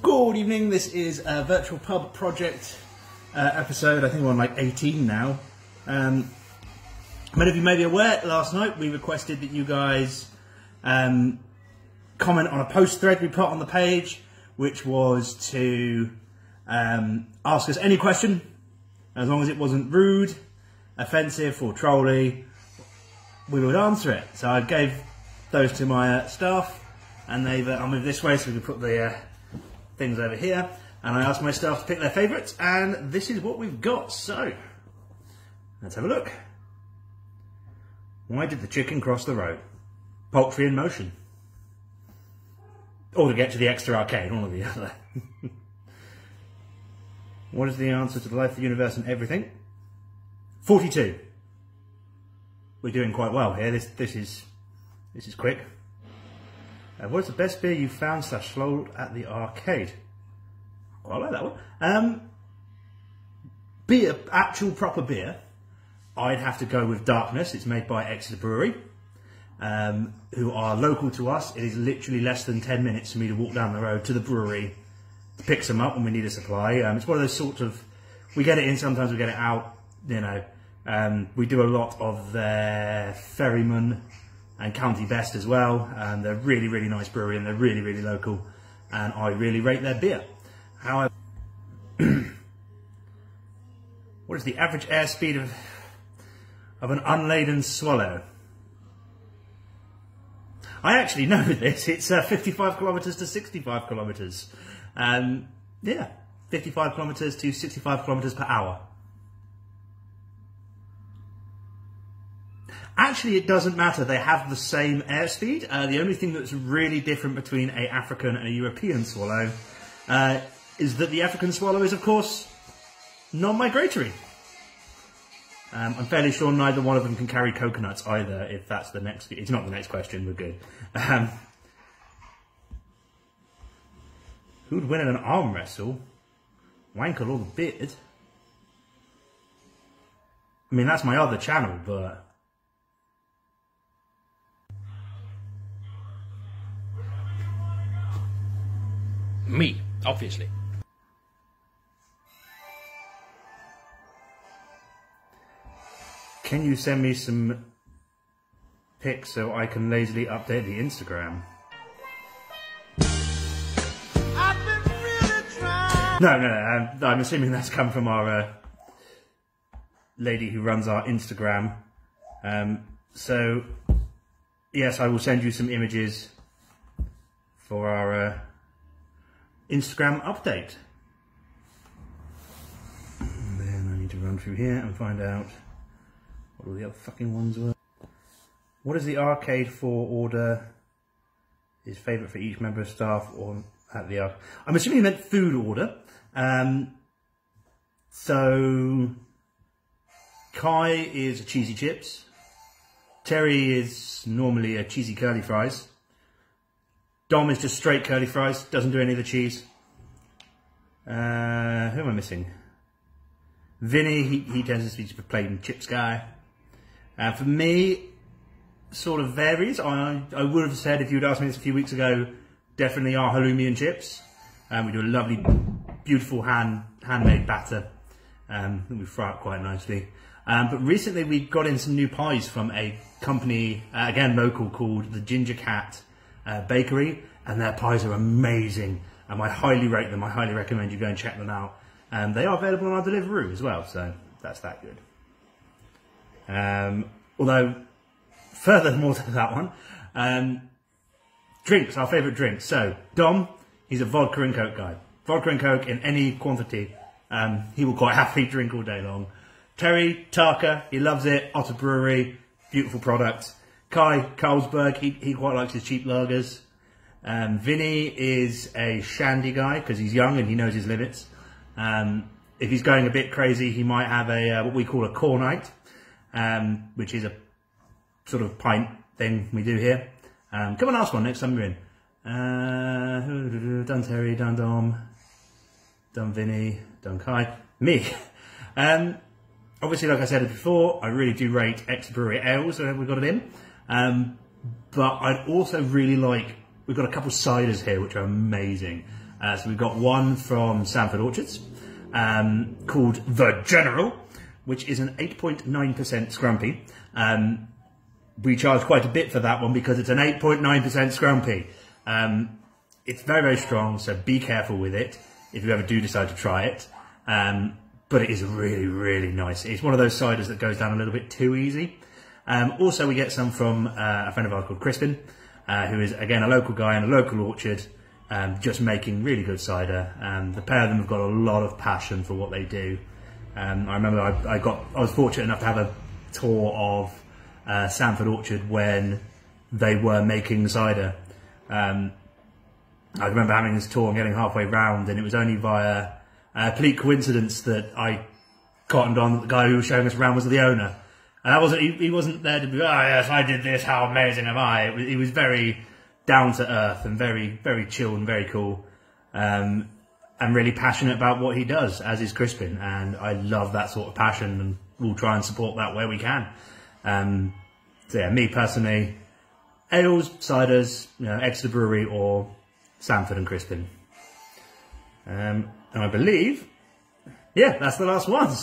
Good evening, this is a virtual pub project episode. I think we're on like 18 now. Many of you may be aware, last night we requested that you guys comment on a post thread we put on the page, which was to ask us any question, as long as it wasn't rude, offensive or trolly, we would answer it. So I gave those to my staff, and they've I'll move this way so we can put the things over here, and I asked my staff to pick their favourites, and this is what we've got. So let's have a look. Why did the chicken cross the road? Poultry in motion. Or to get to the extra arcade, one or the other. What is the answer to the life, the universe and everything? 42. We're doing quite well here. This is quick. What is the best beer you found / sold at the arcade? Oh, I like that one. Beer, actual proper beer, I'd have to go with Darkness. It's made by Exeter Brewery, who are local to us. It is literally less than 10 minutes for me to walk down the road to the brewery to pick some up when we need a supply. It's one of those sorts of, we get it in, sometimes we get it out, you know. We do a lot of their Ferryman and County Best as well. They're really, really nice brewery, and they're really, really local, and I really rate their beer. However, what is the average airspeed of an unladen swallow? I actually know this. It's 55 kilometres to 65 kilometres. Yeah, 55 kilometres to 65 kilometres per hour. Actually, it doesn't matter. They have the same airspeed. The only thing that's really different between an African and a European swallow is that the African swallow is, of course, non-migratory. I'm fairly sure neither one of them can carry coconuts either, if that's the next... It's not the next question, we're good. Who'd win in an arm wrestle? Wanker or the beard? I mean, that's my other channel, but... Me, obviously. Can you send me some pics so I can lazily update the Instagram? I've been really trying. No, I'm assuming that's come from our lady who runs our Instagram. So, yes, I will send you some images for our Instagram update. And then I need to run through here and find out what all the other fucking ones were. What is the arcade for order? Is favourite for each member of staff or at the arcade? I'm assuming you meant food order. So Kai is a cheesy chips. Terry is normally a cheesy curly fries. Dom is just straight curly fries, doesn't do any of the cheese. Who am I missing? Vinny, he tends to be a plain chips guy. For me, sort of varies. I would have said, if you'd asked me this a few weeks ago, definitely our halloumi and chips. We do a lovely, beautiful handmade batter. We fry it quite nicely. But recently we got in some new pies from a company, again local, called the Ginger Cat Bakery, and their pies are amazing, and I highly rate them. I highly recommend you go and check them out. They are available on our Deliveroo as well, so that's that good. Although, furthermore to that one, drinks, our favourite drinks. So, Dom, he's a vodka and Coke guy. Vodka and Coke in any quantity, he will quite happily drink all day long. Terry, Tarka, he loves it. Otter Brewery, beautiful product. Kai, Carlsberg, he quite likes his cheap lagers. Vinny is a shandy guy because he's young and he knows his limits. If he's going a bit crazy, he might have a what we call a core night, which is a sort of pint thing we do here. Come and ask one next time you're in. Done Terry, done Dom, done Vinny, done Kai, me. Obviously, like I said before, I really do rate Exeter Brewery ales whenever we got it in. But I'd also really like, we've got a couple of ciders here which are amazing. So we've got one from Sanford Orchards called The General, which is an 8.9% scrumpy. We charge quite a bit for that one because it's an 8.9% scrumpy. It's very, very strong, so be careful with it if you ever do decide to try it. But it is really, really nice. It's one of those ciders that goes down a little bit too easy. Also, we get some from a friend of ours called Crispin, who is, again, a local guy in a local orchard, just making really good cider. The pair of them have got a lot of passion for what they do. I remember I was fortunate enough to have a tour of Sanford Orchard when they were making cider. I remember having this tour and getting halfway round, and it was only via complete coincidence that I cottoned on that the guy who was showing us around was the owner. And he wasn't there to be, oh yes, I did this, how amazing am I? He was very down to earth and very, very chill and very cool. And really passionate about what he does, as is Crispin. And I love that sort of passion, and we'll try and support that where we can. So yeah, me personally, ales, ciders, Exeter Brewery or Sanford and Crispin. And I believe, yeah, that's the last one.